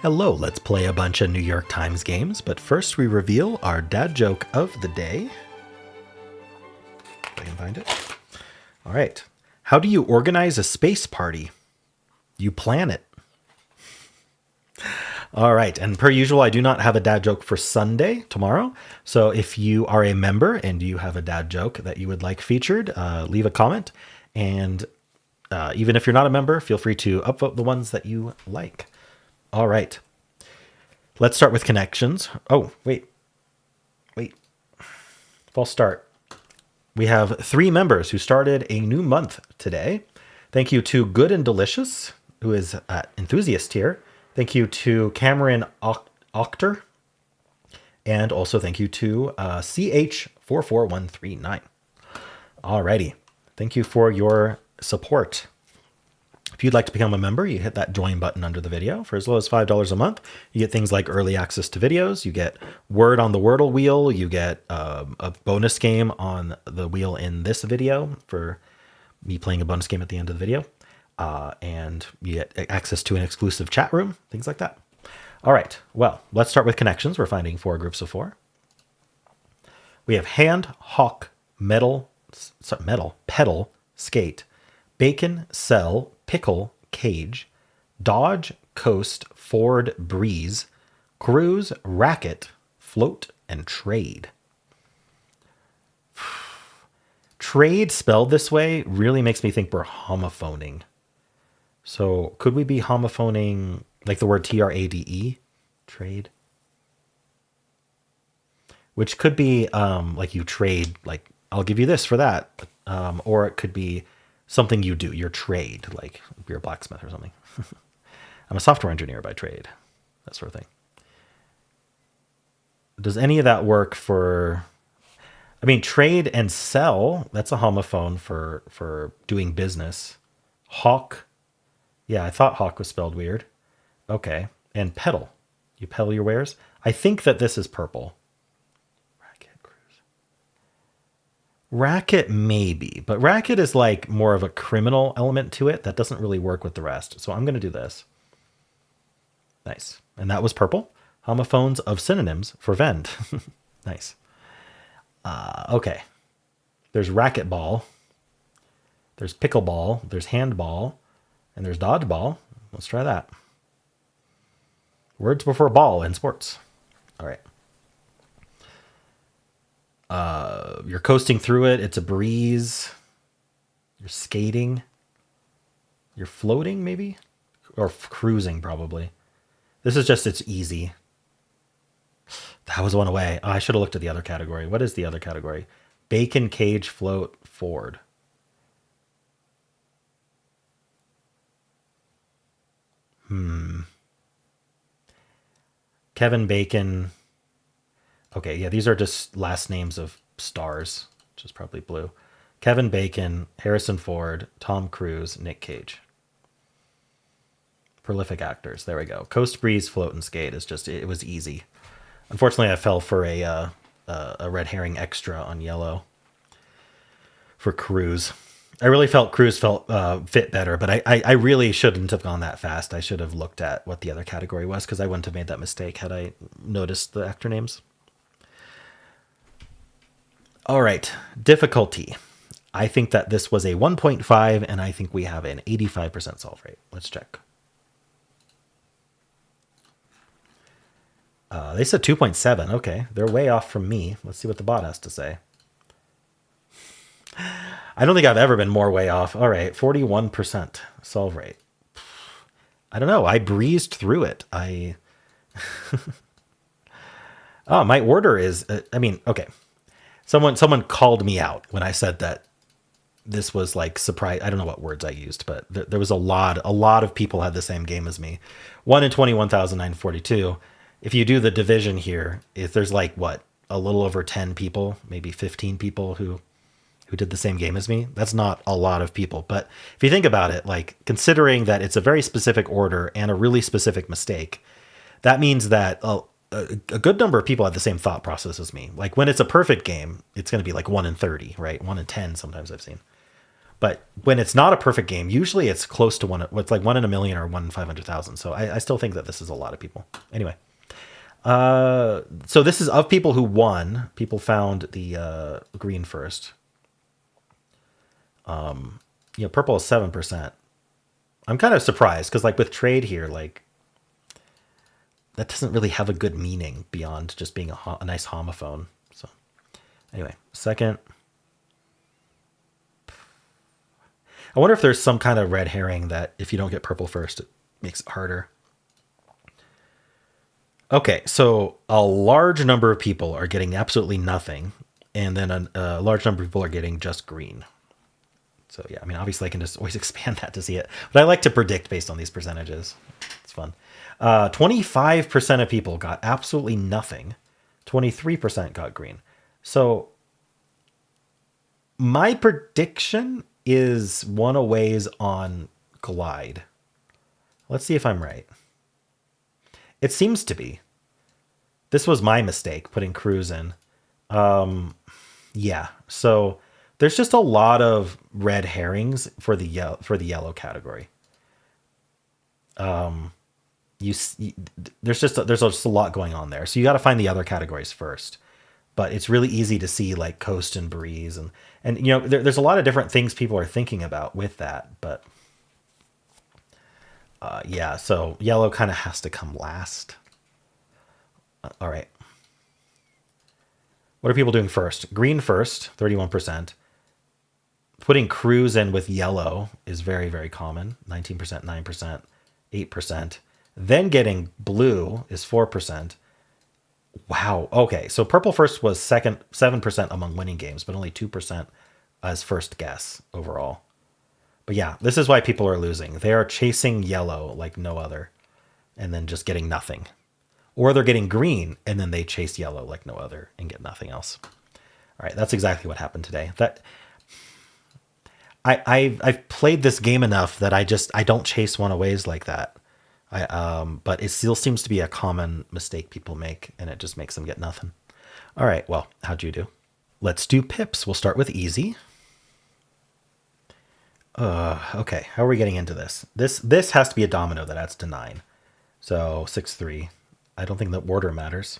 Hello, let's play a bunch of New York Times games, but first we reveal our dad joke of the day. If I can find it. All right. How do you organize a space party? You plan it. All right, and per usual, I do not have a dad joke for Sunday, tomorrow. So if you are a member and you have a dad joke that you would like featured, leave a comment. And even if you're not a member, feel free to upvote the ones that you like. All right. Let's start with connections. Oh, wait. False start. We have 3 members who started a new month today. Thank you to Good and Delicious, who is at Enthusiast tier. Thank you to Cameron Octor. And also thank you to CH44139. Alrighty. Thank you for your support. If you'd like to become a member, you hit that join button under the video. For as low as $5 a month, you get things like early access to videos, you get word on the Wordle wheel, you get a bonus game on the wheel in this video for me playing a bonus game at the end of the video, and you get access to an exclusive chat room, things like that. All right, well, let's start with connections. We're finding 4 groups of 4. We have hand, hawk, pedal, skate, bacon, sell, pickle, cage, dodge, coast, ford, breeze, cruise, racket, float, and trade. Trade spelled this way really makes me think we're homophoning. So could we be homophoning like the word trade? Trade? Which could be like you trade, like I'll give you this for that. Or it could be something you do, your trade, like you're a blacksmith or something. I'm a software engineer by trade, that sort of thing. Does any of that work for, I mean, trade and sell, that's a homophone for doing business. Hawk, yeah, I thought hawk was spelled weird. Okay, and pedal, you pedal your wares. I think that this is purple. Racket maybe, but racket is like more of a criminal element to it that doesn't really work with the rest. So I'm going to do this. Nice. And that was purple. Homophones of synonyms for vend. Nice. Okay. There's racquetball. There's pickleball. There's handball. And there's dodgeball. Let's try that. Words before ball in sports. All right. You're coasting through it. It's a breeze. You're skating. You're floating, maybe? Or cruising, probably. This is just, it's easy. That was one away. Oh, I should have looked at the other category. What is the other category? Bacon, cage, float, ford. Kevin Bacon. Okay, yeah, these are just last names of stars, which is probably blue. Kevin Bacon, Harrison Ford, Tom Cruise, Nick Cage. Prolific actors. There we go. Coast, breeze, float, and skate is just, it was easy. Unfortunately, I fell for a red herring extra on yellow for Cruise. I really felt Cruise fit better, but I really shouldn't have gone that fast. I should have looked at what the other category was because I wouldn't have made that mistake had I noticed the actor names. All right, difficulty. I think that this was a 1.5, and I think we have an 85% solve rate. Let's check. They said 2.7. Okay, they're way off from me. Let's see what the bot has to say. I don't think I've ever been more way off. All right, 41% solve rate. I don't know. I breezed through it. Oh, my order is, okay. Someone called me out when I said that this was like surprise. I don't know what words I used, but there was a lot of people had the same game as me. 1 in 21,942. If you do the division here, if there's like what, a little over 10 people, maybe 15 people who did the same game as me, that's not a lot of people. But if you think about it, like considering that it's a very specific order and a really specific mistake, that means that a good number of people have the same thought process as me. Like when it's a perfect game, it's going to be like 1 in 30, right? 1 in 10 sometimes I've seen. But when it's not a perfect game, usually it's close to one. It's like 1 in 1,000,000 or 1 in 500,000. So I still think that this is a lot of people. Anyway, so this is of people who won. People found the green first. Purple is 7%. I'm kind of surprised because like with trade here, like that doesn't really have a good meaning beyond just being a nice homophone. So anyway, second. I wonder if there's some kind of red herring that if you don't get purple first, it makes it harder. Okay, so a large number of people are getting absolutely nothing, and then a large number of people are getting just green. So yeah, I mean, obviously I can just always expand that to see it, but I like to predict based on these percentages. It's fun. 25% of people got absolutely nothing. 23% got green. So my prediction is one aways on glide. Let's see if I'm right. It seems to be. This was my mistake, putting cruise in. Yeah, so there's just a lot of red herrings for the yellow category. There's just a lot going on there, so you got to find the other categories first. But it's really easy to see like coast and breeze and there's a lot of different things people are thinking about with that. But yeah, so yellow kind of has to come last. All right. What are people doing first? Green first, 31%. Putting cruise in with yellow is very, very common. 19%, 9%, 8%. Then getting blue is 4%. Wow. Okay. So purple first was second, 7% among winning games, but only 2% as first guess overall. But yeah, this is why people are losing. They are chasing yellow like no other and then just getting nothing. Or they're getting green and then they chase yellow like no other and get nothing else. All right. That's exactly what happened today. I've played this game enough that I don't chase one-aways like that. But it still seems to be a common mistake people make, and it just makes them get nothing. All right, well, how'd you do? Let's do pips. We'll start with easy. Okay, how are we getting into this? This has to be a domino that adds to 9. So 6-3. I don't think the order matters.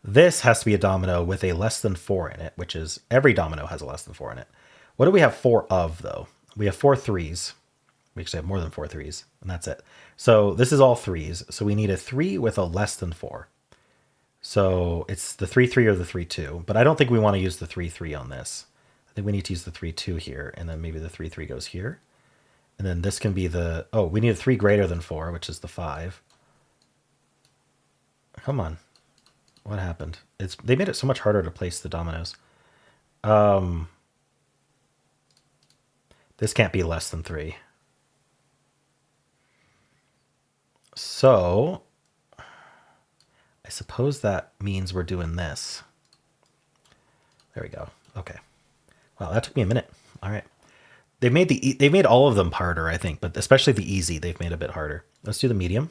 This has to be a domino with a less than 4 in it, which is every domino has a less than 4 in it. What do we have 4 of, though? We have 4 3s. We actually have more than 4 3s, and that's it. So this is all 3s. So we need a 3 with a less than 4. So it's the 3-3 or the 3-2. But I don't think we want to use the 3-3 on this. I think we need to use the 3-2 here, and then maybe the 3-3 goes here. And then this can be the... Oh, we need a 3 greater than 4, which is the 5. Come on. What happened? They made it so much harder to place the dominoes. This can't be less than 3. So, I suppose that means we're doing this. There we go. Okay. Wow, that took me a minute. All right. They've made all of them harder, I think, but especially the easy they've made a bit harder. Let's do the medium.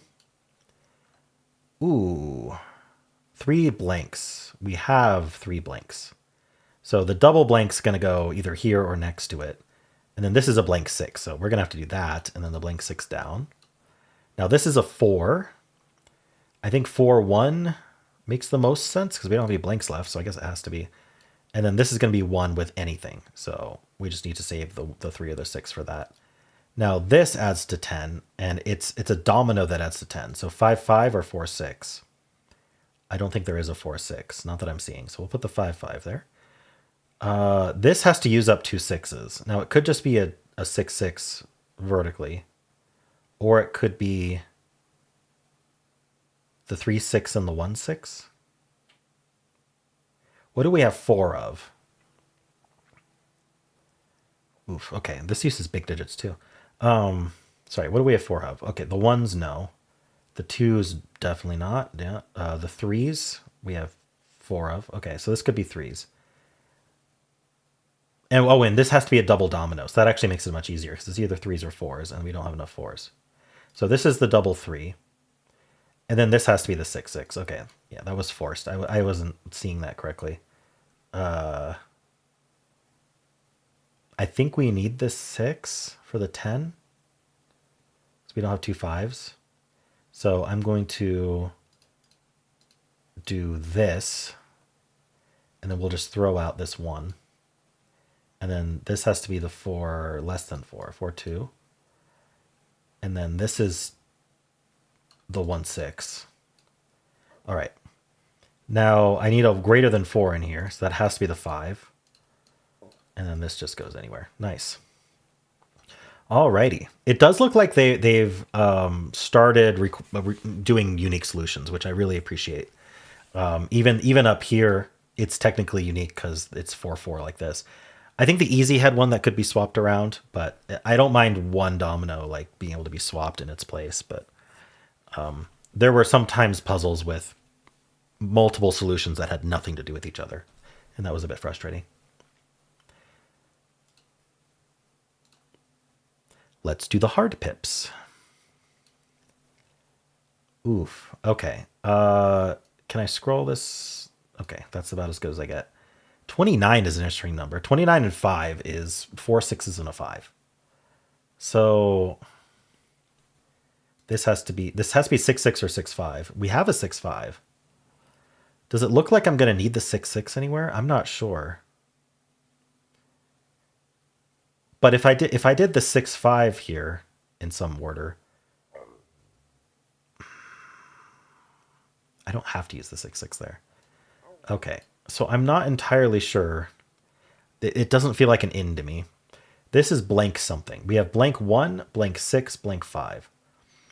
Ooh. 3 blanks. We have 3 blanks. So the double blank's going to go either here or next to it. And then this is a blank 6, so we're going to have to do that, and then the blank 6 down. Now this is a 4. I think 4-1 makes the most sense because we don't have any blanks left, so I guess it has to be. And then this is going to be 1 with anything, so we just need to save the 3 or the 6 for that. Now this adds to 10, and it's a domino that adds to 10. So 5-5 or 4-6. I don't think there is a 4-6, not that I'm seeing. So we'll put the 5-5 there. This has to use up 2 6s. Now it could just be a 6-6 vertically. Or it could be the 3-6 and the 1-6. What do we have 4 of? Oof, okay. This uses big digits too. Sorry, what do we have 4 of? Okay, the 1s, no. The 2s, definitely not. Yeah. The 3s, we have 4 of. Okay, so this could be 3s. And this has to be a double domino. So that actually makes it much easier because it's either 3s or 4s, and we don't have enough 4s. So this is the double 3. And then this has to be the 6-6. Okay. Yeah, that was forced. I wasn't seeing that correctly. I think we need this 6 for the 10. So we don't have two 5s. So I'm going to do this, and then we'll just throw out this 1. And then this has to be the 4 less than 4, 4, 2. And then this is the 1, 6. All right. Now I need a greater than 4 in here, so that has to be the 5. And then this just goes anywhere. Nice. Alrighty. It does look like they've started doing unique solutions, which I really appreciate. Even up here, it's technically unique because it's 4-4 like this. I think the easy had one that could be swapped around, but I don't mind one domino like being able to be swapped in its place. But there were sometimes puzzles with multiple solutions that had nothing to do with each other, and that was a bit frustrating. Let's do the hard pips. Oof. Okay. Can I scroll this? Okay, that's about as good as I get. 29 is an interesting number. 29 and 5 is 4 6s and a 5. So this has to be 6 6 or 6 5. We have a 6 5. Does it look like I'm going to need the 6 6 anywhere? I'm not sure. But if I did the 6 5 here in some order, I don't have to use the 6 6 there. Okay, so I'm not entirely sure. It doesn't feel like an in to me. This is blank something. We have blank 1, blank 6, blank 5.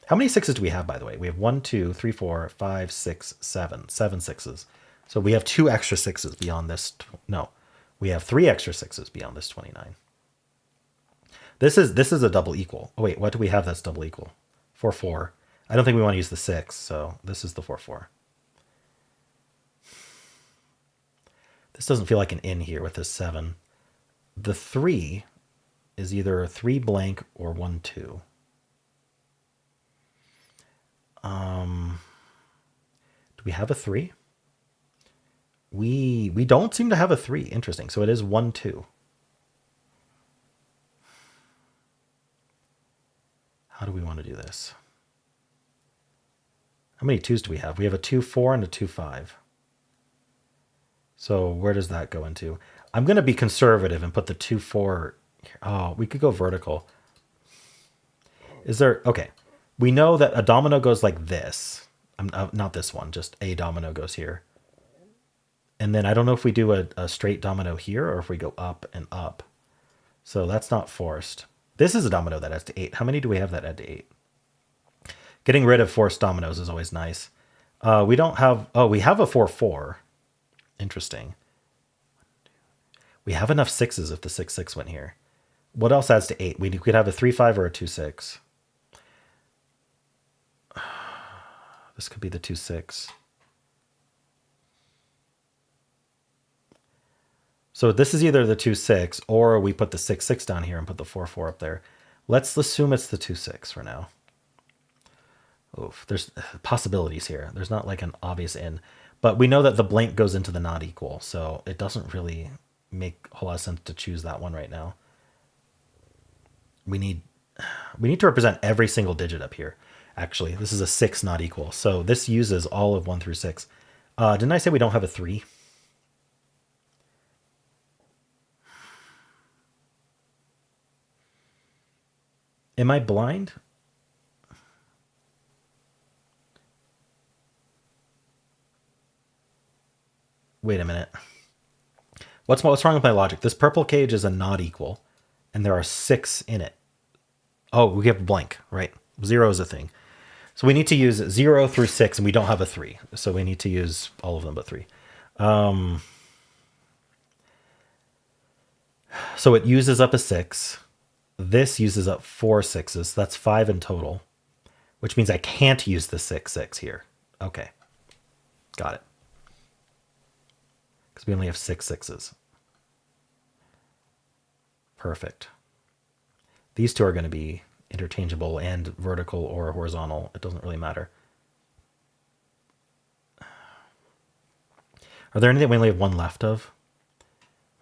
How many 6s do we have, by the way? We have 1, 2, 3, 4, 5, 6, 7. 7 6s. So we have 2 extra 6s beyond this. No, we have 3 extra 6s beyond this 29. This is a double equal. Oh wait, what do we have that's double equal? 4 4. I don't think we want to use the 6, so this is the 4 4. This doesn't feel like an in here with this 7. The 3 is either 3 blank or 1 2. Do we have a 3? We don't seem to have a 3. Interesting. So it is 1 2. How do we want to do this? How many 2s do we have? We have a 2 4 and a 2 5. So where does that go into? I'm going to be conservative and put the 2 4 here. Oh, we could go vertical. Is there... Okay. We know that a domino goes like this. Not this one, just a domino goes here. And then I don't know if we do a straight domino here or if we go up and up. So that's not forced. This is a domino that adds to 8. How many do we have that add to 8? Getting rid of forced dominoes is always nice. We don't have... Oh, we have a 4 4. Interesting. We have enough 6s if the 6 6 went here. What else adds to 8? We could have a 3 5 or a 2 6. This could be the 2 6. So this is either the 2 6 or we put the 6 6 down here and put the 4 4 up there. Let's assume it's the 2 6 for now. Oof, there's possibilities here. There's not like an obvious in. But we know that the blank goes into the not equal, so it doesn't really make a whole lot of sense to choose that one right now. We need to represent every single digit up here. Actually, this is a 6 not equal, so this uses all of 1 through 6. Didn't I say we don't have a 3? Am I blind? Wait a minute. What's wrong with my logic? This purple cage is a not equal, and there are 6 in it. Oh, we have blank, right? 0 is a thing. So we need to use 0 through 6, and we don't have a 3. So we need to use all of them but 3. So it uses up a 6. This uses up 4 6s. So that's 5 in total, which means I can't use the 6 6 here. Okay. Got it. Because we only have 6 6s. Perfect. These two are going to be interchangeable and vertical or horizontal. It doesn't really matter. Are there anything we only have one left of?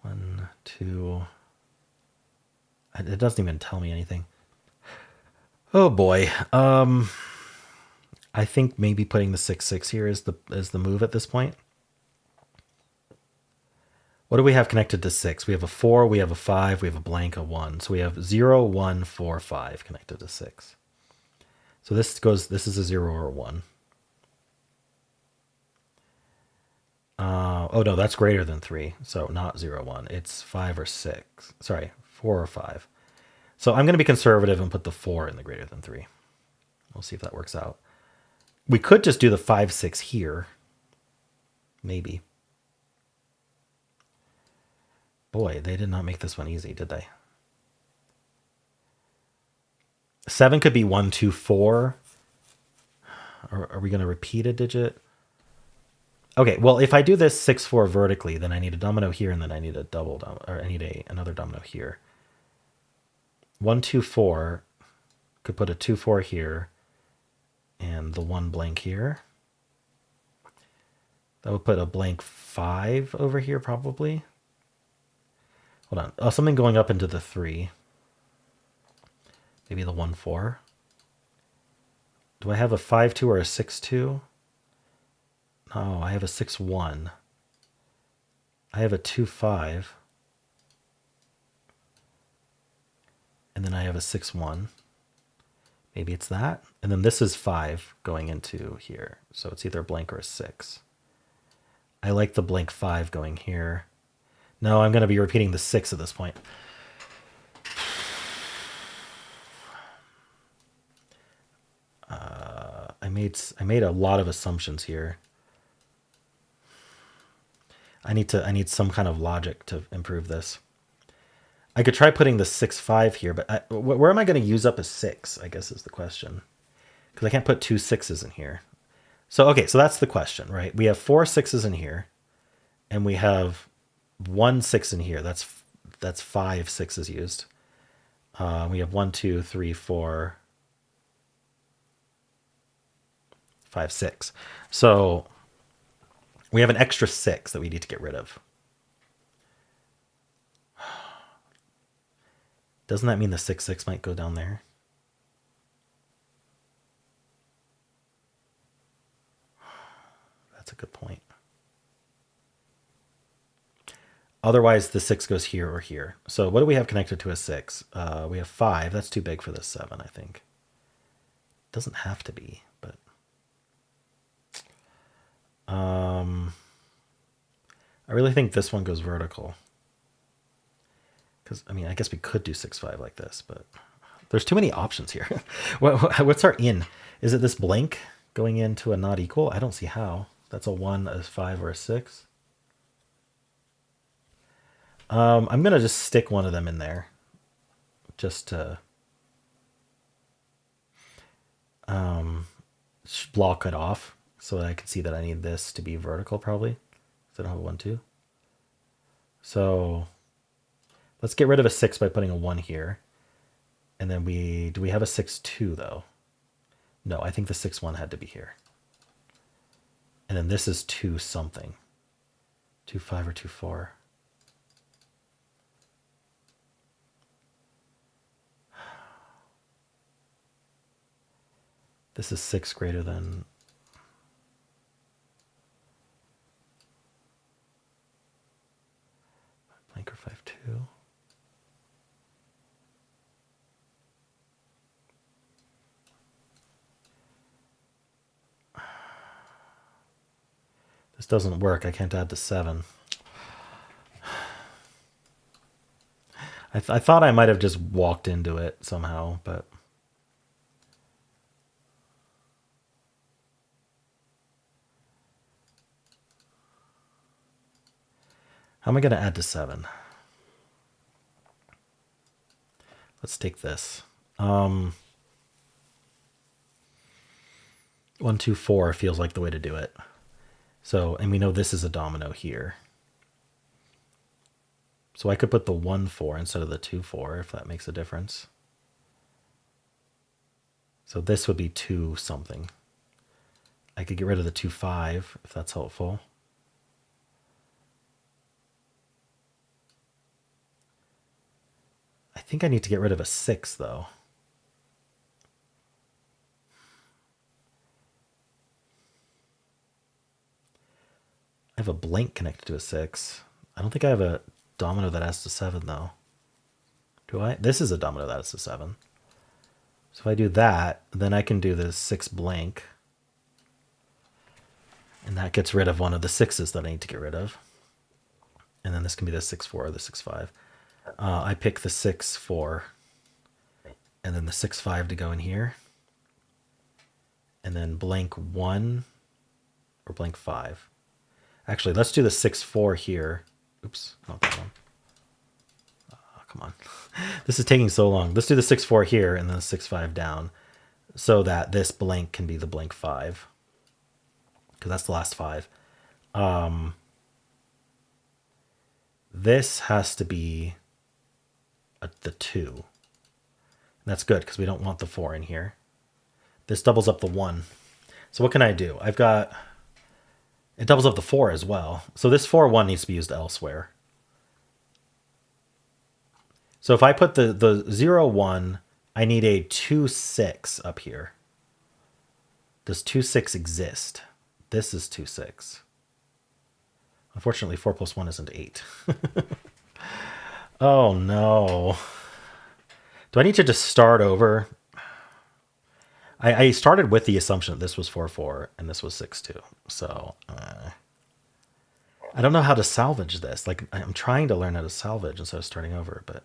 1, 2, It doesn't even tell me anything. Oh boy. I think maybe putting the 6/6 here is the move at this point. What do we have connected to 6? We have a 4, we have a 5, we have a blank, a 1. So we have 0, 1, 4, 5 connected to 6. So this is a 0 or a 1. Oh no, that's greater than 3. So not 0, 1. It's 5 or 6. Sorry, 4 or 5. So I'm going to be conservative and put the 4 in the greater than 3. We'll see if that works out. We could just do the 5, 6 here. Maybe. Boy, they did not make this one easy, did they? 7 could be 1, 2, 4. Or are we going to repeat a digit? Okay, well, if I do this 6, 4 vertically, then I need a domino here, and then I need a double domino, or I need another domino here. 1, 2, 4. Could put a 2, 4 here, and the 1 blank here. That would put a blank 5 over here, probably. Hold on. Oh, something going up into the 3. Maybe the 1, 4. Do I have a 5, 2 or a 6, 2? No, I have a 6, 1. I have a 2, 5. And then I have a 6, 1. Maybe it's that. And then this is 5 going into here. So it's either a blank or a 6. I like the blank 5 going here. No, I'm going to be repeating the 6 at this point. I made a lot of assumptions here. I need some kind of logic to improve this. I could try putting the 6, 5 here, but where am I going to use up a 6, I guess is the question. Because I can't put 2 6s in here. So, okay, so that's the question, right? We have 4 6s in here, and we have 1 6 in here. That's 5 6s used. We have 1, 2, 3, 4, 5, 6. So we have an extra 6 that we need to get rid of. Doesn't that mean the 6, 6 might go down there? That's a good point. Otherwise, the 6 goes here or here. So what do we have connected to a 6? We have 5. That's too big for this 7, I think. Doesn't have to be, but... I really think this one goes vertical. Because, I mean, I guess we could do 6, 5 like this, but there's too many options here. What's our in? Is it this blank going into a not equal? I don't see how. That's a 1, a 5, or a 6. I'm going to just stick one of them in there. Just to block it off so that I can see that I need this to be vertical probably. Because I don't have a 1, 2. So let's get rid of a 6 by putting a 1 here. And then do we have a 6, 2 though? No, I think the 6, 1 had to be here. And then this is 2 something. 2, 5 or 2, 4. This is 6 greater than... blank or 5, 2. This doesn't work. I can't add the 7. I thought I might have just walked into it somehow, but... How am I going to add to 7? Let's take this. 1, 2, 4 feels like the way to do it. So, and we know this is a domino here. So I could put the 1, 4 instead of the 2, 4 if that makes a difference. So this would be 2 something. I could get rid of the 2, 5 if that's helpful. I think I need to get rid of a 6, though. I have a blank connected to a 6. I don't think I have a domino that has to 7, though. Do I? This is a domino that has to 7. So if I do that, then I can do this 6 blank. And that gets rid of one of the 6s that I need to get rid of. And then this can be the 6-4 or the 6-5. I pick the 6-4 and then the 6-5 to go in here. And then blank 1 or blank 5. Actually, let's do the 6-4 here. Oops, not that one. Oh, come on. This is taking so long. Let's do the 6-4 here and then the 6-5 down so that this blank can be the blank 5. Because that's the last 5. This has to be the 2. And that's good because we don't want the 4 in here. This doubles up the 1. So what can I do? I've got... It doubles up the 4 as well. So this 4-1 needs to be used elsewhere. So if I put the 0-1, I need a 2-6 up here. Does 2-6 exist? This is 2-6. Unfortunately, 4 plus 1 isn't 8. Oh, no. Do I need to just start over? I started with the assumption that this was 4-4 and this was 6-2. So I don't know how to salvage this. Like, I'm trying to learn how to salvage instead of starting over, but...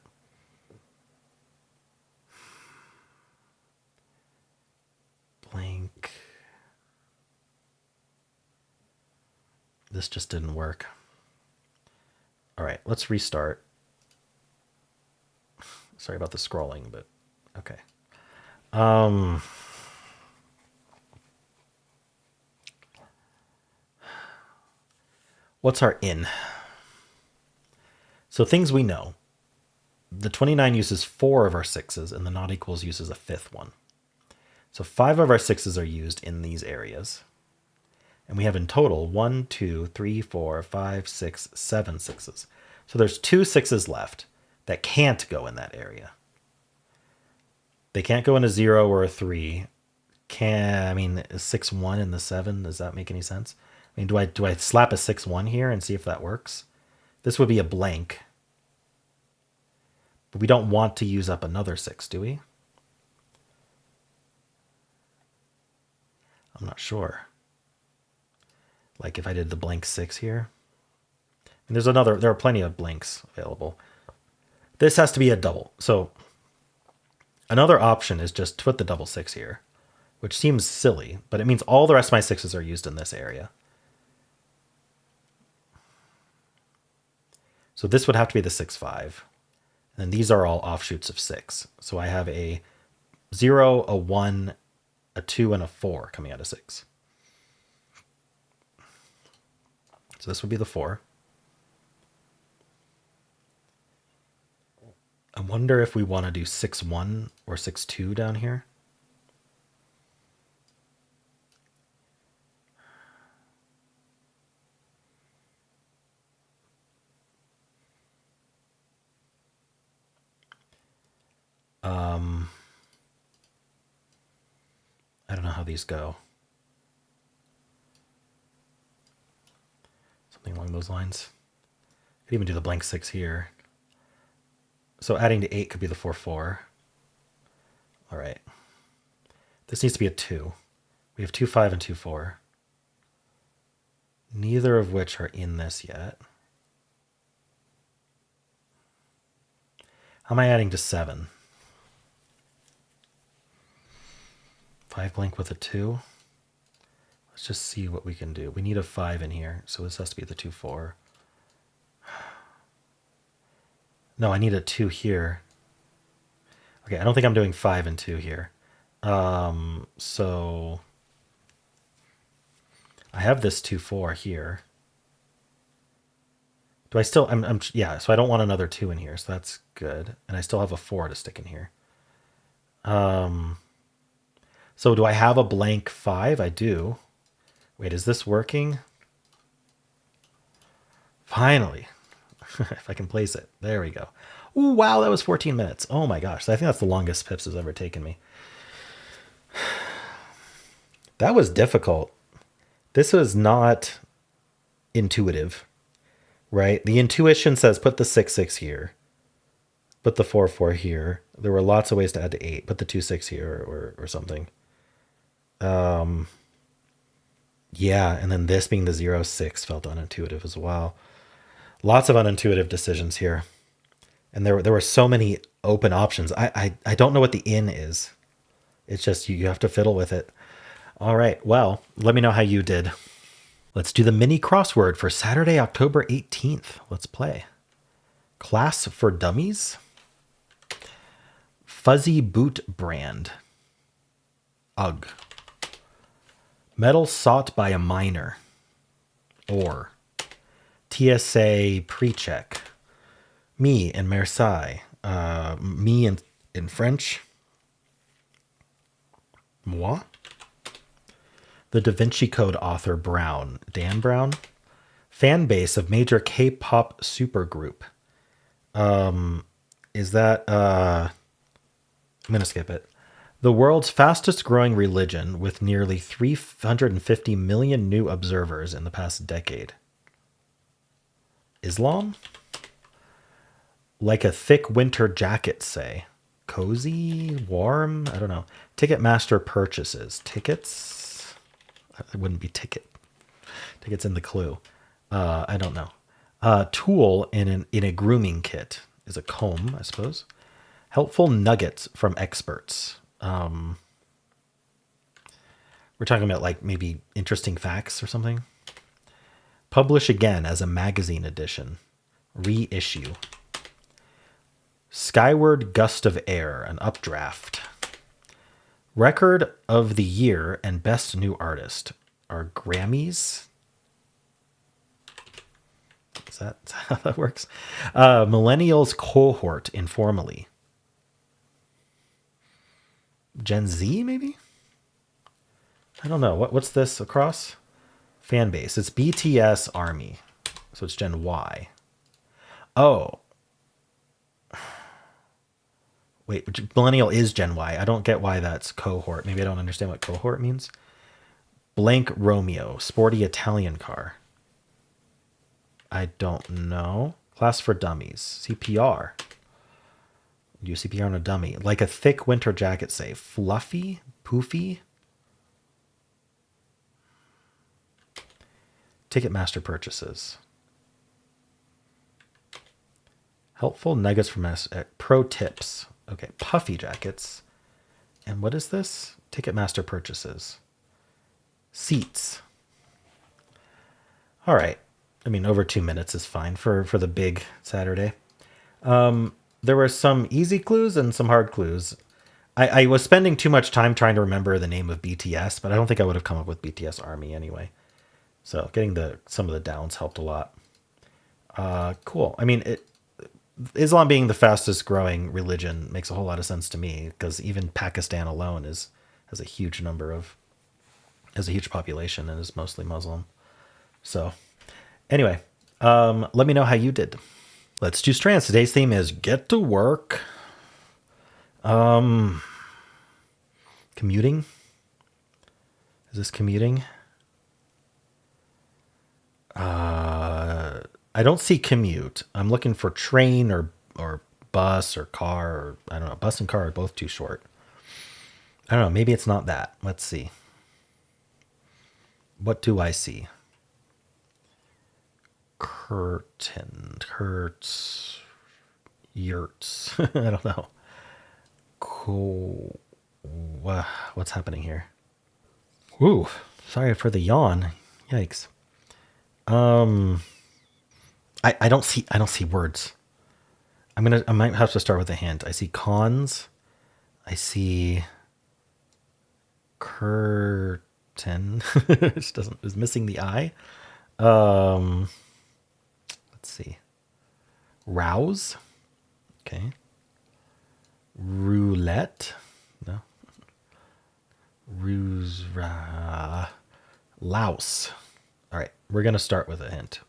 Blank. This just didn't work. All right, let's restart. Sorry about the scrolling, but okay. What's our in? So things we know. The 29 uses 4 of our 6s, and the not equals uses a 5th one. So 5 of our 6s are used in these areas. And we have in total 1, 2, 3, 4, 5, 6, 7 6s. So there's 2 6s left that can't go in that area. They can't go in a 0 or a 3. I mean, 6-1 in the 7, does that make any sense? I mean, do I slap a 6-1 here and see if that works? This would be a blank. But we don't want to use up another 6, do we? I'm not sure. Like if I did the blank 6 here. And there are plenty of blanks available. This has to be a double. So another option is just to put the double 6 here, which seems silly, but it means all the rest of my 6s are used in this area. So this would have to be the 6-5. And then these are all offshoots of 6. So I have a 0, a 1, a 2, and a 4 coming out of 6. So this would be the 4. I wonder if we want to do 6-1 or 6-2 down here. I don't know how these go. Something along those lines. Could even do the blank 6 here. So adding to 8 could be the 4-4. All right. This needs to be a 2. We have 2-5 and 2-4. Neither of which are in this yet. How am I adding to 7? 5 blank with a 2. Let's just see what we can do. We need a 5 in here, so this has to be the 2-4. No, I need a 2 here. Okay, I don't think I'm doing 5 and 2 here. So I have this 2-4 here. Do I still, yeah, so I don't want another 2 in here, so that's good. And I still have a 4 to stick in here. So do I have a blank 5? I do. Wait, is this working? Finally. If I can place it. There we go. Ooh, wow, that was 14 minutes. Oh my gosh. I think that's the longest Pips has ever taken me. That was difficult. This was not intuitive, right? The intuition says put the 6 6 here, put the 4 4 here. There were lots of ways to add to 8. Put the 2 6 here or something. Yeah, and then this being the 0 6 felt unintuitive as well. Lots of unintuitive decisions here. And there were so many open options. I don't know what the in is. It's just you have to fiddle with it. All right. Well, let me know how you did. Let's do the mini crossword for Saturday, October 18th. Let's play. Class for Dummies. Fuzzy Boot Brand. Ugh. Metal sought by a minor. Or TSA pre-check. Me in Marseille. Me in French. Moi. The Da Vinci Code author Brown. Dan Brown. Fan base of major K-pop supergroup. Is that... I'm going to skip it. The world's fastest growing religion with nearly 350 million new observers in the past decade. Islam? Like a thick winter jacket, say. Cozy? Warm? I don't know. Ticketmaster purchases. Tickets? It wouldn't be ticket. Tickets in the clue. I don't know. Tool in a grooming kit is a comb, I suppose. Helpful nuggets from experts. We're talking about like maybe interesting facts or something. Publish again as a magazine edition. Reissue. Skyward gust of air, an updraft. Record of the year and best new artist are Grammys. Is that how that works? Millennials cohort informally. Gen Z, maybe? I don't know. What's this across? Fan base. It's BTS Army. So it's Gen Y. Oh. Wait, millennial is Gen Y. I don't get why that's cohort. Maybe I don't understand what cohort means. Blank Romeo. Sporty Italian car. I don't know. Class for dummies. CPR. Do CPR on a dummy. Like a thick winter jacket, say. Fluffy? Poofy? Ticketmaster purchases. Helpful nuggets from us. Pro tips. Okay, puffy jackets. And what is this? Ticketmaster purchases. Seats. All right. I mean, over 2 minutes is fine for the big Saturday. There were some easy clues and some hard clues. I was spending too much time trying to remember the name of BTS, but I don't think I would have come up with BTS Army anyway. So getting some of the downs helped a lot. Cool. I mean, Islam being the fastest growing religion makes a whole lot of sense to me because even Pakistan alone has a huge population and is mostly Muslim. So anyway, let me know how you did. Let's do strands. Today's theme is get to work. Commuting. Is this commuting? I don't see commute. I'm looking for train or bus or car or I don't know. Bus and car are both too short. I don't know. Maybe it's not that. Let's see. What do I see? Curtain, Kurtz, yurts. I don't know. Cool. What's happening here? Woo. Sorry for the yawn. Yikes. I don't see words. I might have to start with a hint. I see cons. I see curtain. It's missing the I. Let's see. Rouse. Okay. Roulette. No. Louse. All right. We're going to start with a hint.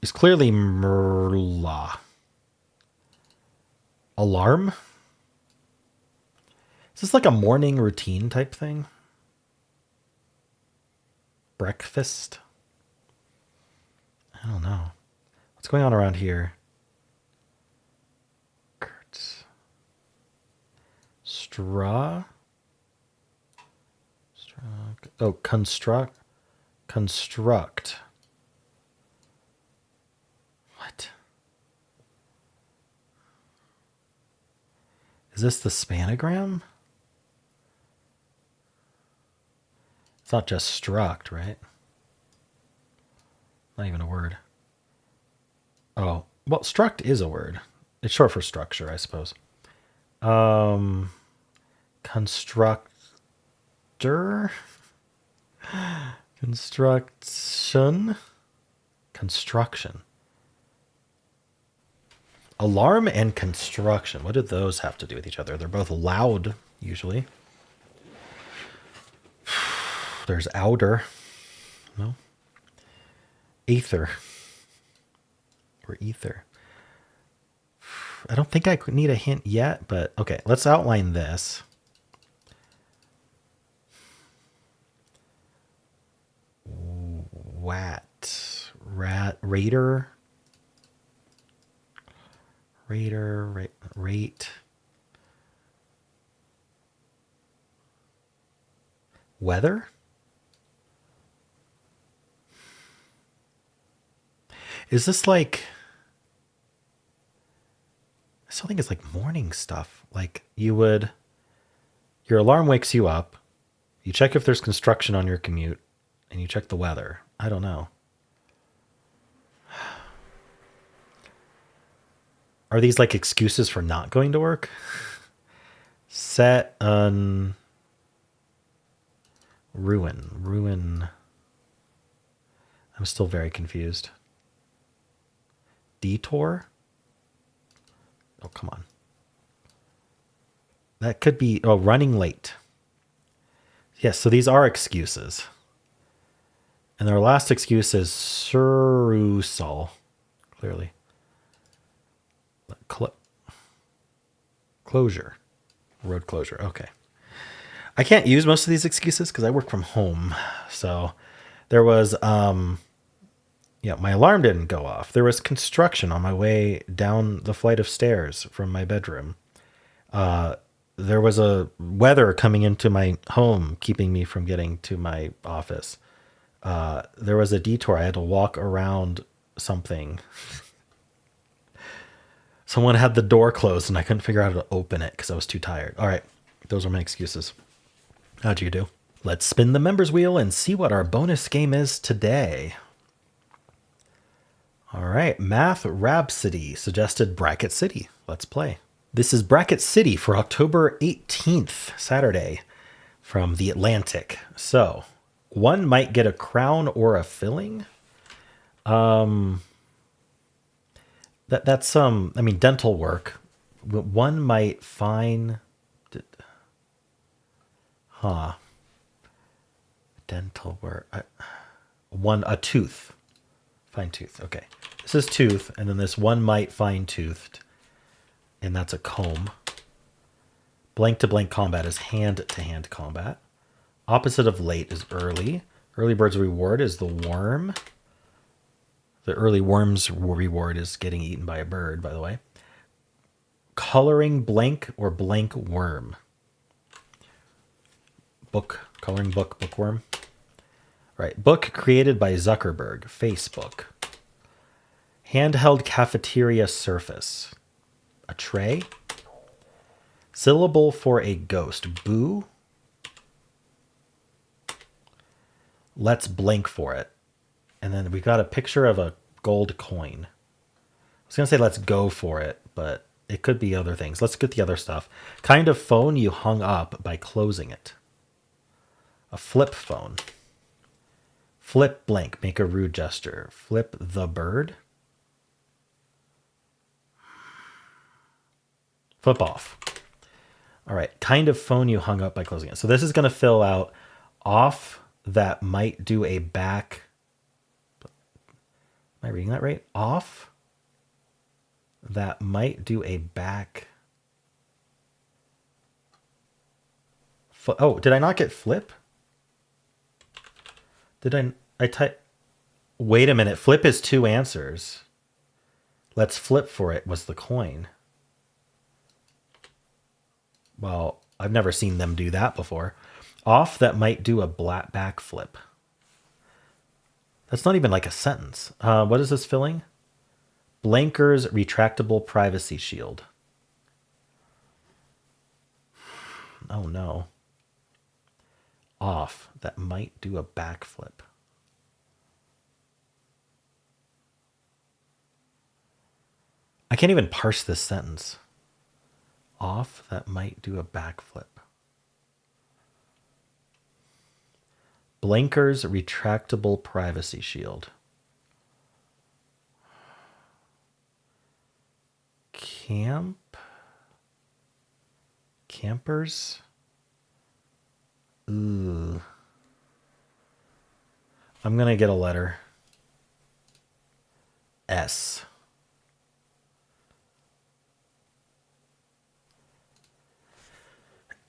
is clearly Merla. Alarm? Is this like a morning routine type thing? Breakfast? I don't know. What's going on around here? Kurtz. Straw? Oh, construct. Construct. What? Is this the spanogram? It's not just struct, right? Not even a word. Oh, well, struct is a word. It's short for structure, I suppose. Constructor? Construction? Construction. Alarm and construction. What do those have to do with each other? They're both loud, usually. There's outer. No. Aether. Or ether. I don't think I need a hint yet, but okay, let's outline this. Raider. Rate. Weather? Is this like... I still think it's like morning stuff. Like you would... Your alarm wakes you up. You check if there's construction on your commute. And you check the weather. I don't know. Are these like excuses for not going to work? Set an... Ruin. I'm still very confused. Detour? Oh, come on. That could be... Oh, running late. Yes, so these are excuses. And our last excuse is Surusal. Clearly. Closure. Road closure. Okay. I can't use most of these excuses because I work from home. So there was... Yeah, my alarm didn't go off. There was construction on my way down the flight of stairs from my bedroom. There was a weather coming into my home, keeping me from getting to my office. There was a detour. I had to walk around something. Someone had the door closed and I couldn't figure out how to open it because I was too tired. All right, those are my excuses. How'd you do? Let's spin the members wheel and see what our bonus game is today. All right, Math Rhapsody suggested Bracket City. Let's play. This is Bracket City for October 18th, Saturday, from The Atlantic. So, one might get a crown or a filling. That's dental work. One might find... Dental work. A tooth. Fine tooth. Okay. This is tooth, and then this one might fine toothed, and that's a comb. Blank to blank combat is hand to hand combat. Opposite of late is early. Early bird's reward is the worm. The early worm's reward is getting eaten by a bird, by the way. Coloring blank or blank worm. Book. Coloring book. Bookworm. All right. Book created by Zuckerberg. Facebook. Handheld cafeteria surface. A tray. Syllable for a ghost. Boo. Let's blank for it. And then we've got a picture of a gold coin. I was going to say let's go for it, but it could be other things. Let's get the other stuff. Kind of phone you hung up by closing it. A flip phone. Flip blank. Make a rude gesture. Flip the bird. Flip off. All right. Kind of phone you hung up by closing it. So this is going to fill out off that might do a back Am I reading that right? Off that might do a back. Oh, did I not get flip? Did I type? Wait a minute. Flip is 2 answers. Let's flip for it was the coin. Well, I've never seen them do that before. Off that might do a black back flip. That's not even like a sentence. What is this filling? Blanker's retractable privacy shield. Oh no. Off that might do a backflip. I can't even parse this sentence. Off that might do a backflip. Blanker's retractable privacy shield. Campers? Ooh. I'm going to get a letter. S.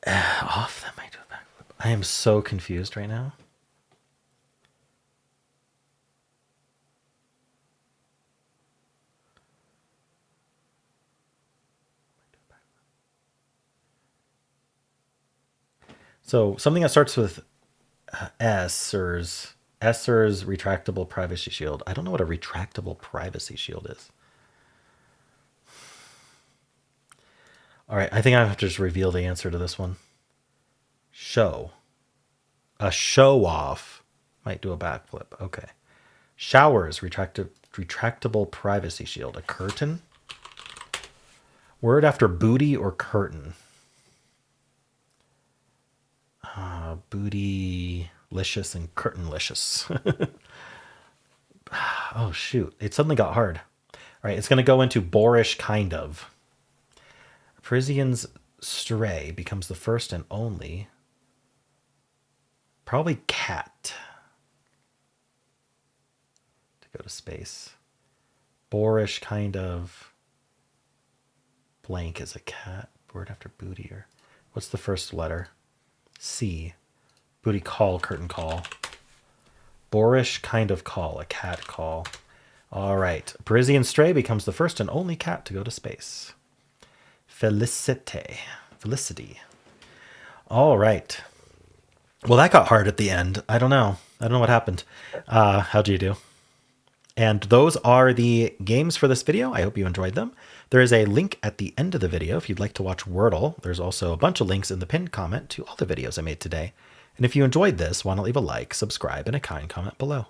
Off that might do a backflip. I am so confused right now. So something that starts with Esser's retractable privacy shield. I don't know what a retractable privacy shield is. All right, I think I have to just reveal the answer to this one. Show. A show off might do a backflip. Okay. Showers, retractable privacy shield. A curtain. Word after booty or curtain. Bootylicious and curtainlicious. Oh, shoot. It suddenly got hard. All right, it's going to go into boorish kind of. Parisian's stray becomes the first and only. Probably cat. To go to space. Boorish kind of. Blank is a cat. Word after booty or. What's the first letter? C. Booty call, curtain call. Boorish kind of call, a cat call. All right. Parisian stray becomes the first and only cat to go to space. Felicity. All right. Well, that got hard at the end. I don't know what happened. How'd you do? And those are the games for this video. I hope you enjoyed them. There is a link at the end of the video if you'd like to watch Wordle. There's also a bunch of links in the pinned comment to all the videos I made today. And if you enjoyed this, why not leave a like, subscribe, and a kind comment below.